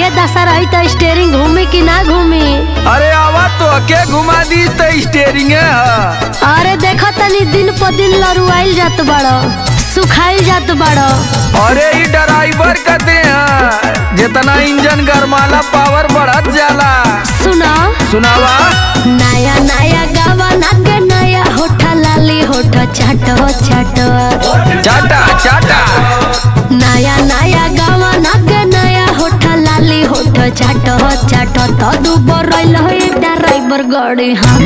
ये दशा रही तो स्टेयरिंग घूमी कि ना घूमी? अरे आवा तो के घुमा दी तो स्टेयरिंग है। अरे देखो तनी दिन पर दिन लरुआइल जात बड़ो, सुखाइल जात बड़ो। अरे ई ड्राइवर कहते हैं जितना इंजन गरमाला पावर बढ़त जाला। सुना सुनावा। नया नया गावा नागे नया होठा लाली होठा चाटो चाटो चाटा चाटा। नया नया गावा नागे नया होठा लाली होठा चाटो चाटो तो दुबर रइल हो ड्राइवर गाड़ी हाँ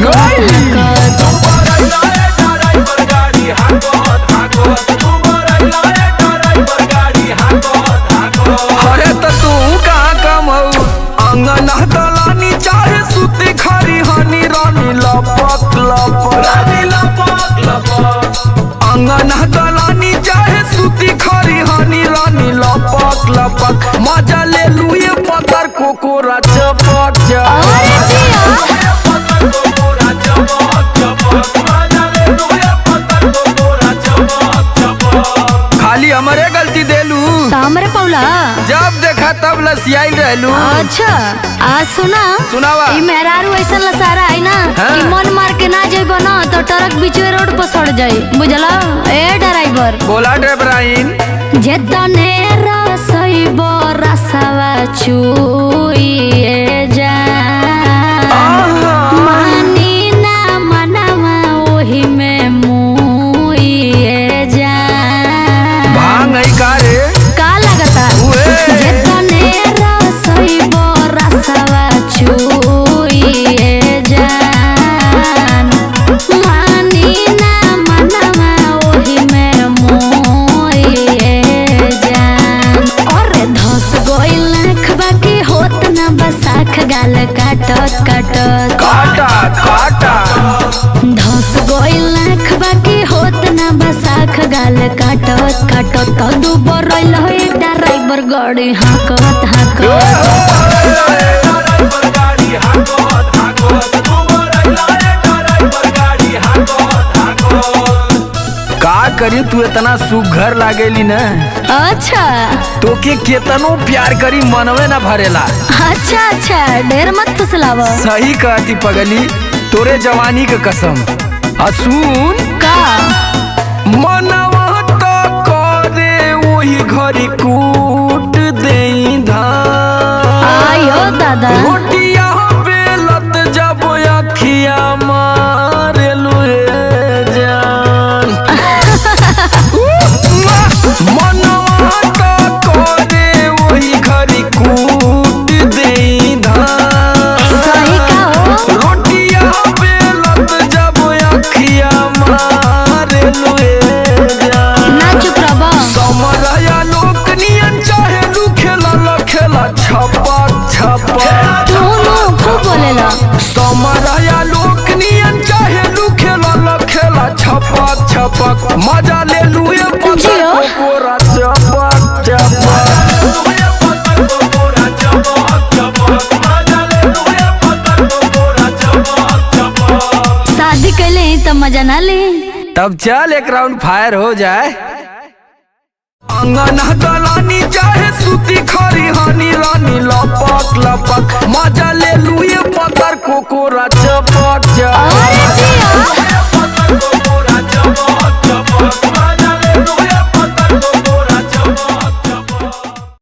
अरे तो तू कहाँ कम हो? अंगन दलानी चाहे सुती खरी हनी रानी लपक लपक। अंगन दलानी चाहे सुती खरी हनी रानी लपक लपक। मजा ले लुए पतर कोकोरा चपक खाली हमारे गलती देलू हमरे पौला जब देखा तब लसियाई रहलू। अच्छा आज सुनावा। ई मेहरारू ऐसा लसारा है ना कि मन मार के ना जाइबो ना तो ट्रक बीचवे रोड पर सड़ जाई बुझला। ए ड्राइवर बोला ड्राइवराइन जेतने रसइबो रसवा चुइए जा मानी ना मनवा ओही में मुइए जा। भांग है का रे? का लगता जेतने रसइबो रसवा चुइए जान मानी ना मनवा ओही में मुइए जान। अरे धस गइल नखबा के होत ना बसाख गाल काटत काटत काटा काटा। धस गइल नखबा के होत ना बसाख गाल काटत काटत तो दुबर रइल हो ड्राइवर गाड़ी हाकत का करी तू इतना सुघर लागेली न। अच्छा तोके केतनो प्यार करी मनवे न भरेला। अच्छा अच्छा ढेर मत फुसलाव। सही कहती पगली तोरे जवानी के कसम। सुन का मनवा तो करे वही घरी कूट देई धान। आयो दादा रोटिया बेलत जब अखिया मारे लुए जान। मनवा तो करे वही घरी कूट देई धान। सही का हो। रोटिया बेलत जब अखिया मारे लुए जान। ना चुप रहो। समरया लोक नियन चाहे लू खेला खेला छपक छपक। तू खूब बोलेला। समरया लोक नियन चाहे लू खेला खेला छपक छपक। मजा ले लुए पतर जियो। कोकोरा चपक चपक। शादी कैले ही तो मजा ना ले। तब चल एक राउंड फायर हो जाए। अंगन दलानी चाहे सूती खरी हनी रानी लपक लपक। मजा ले लुए पतर कोकोरा चपक चपक। अरे जिया।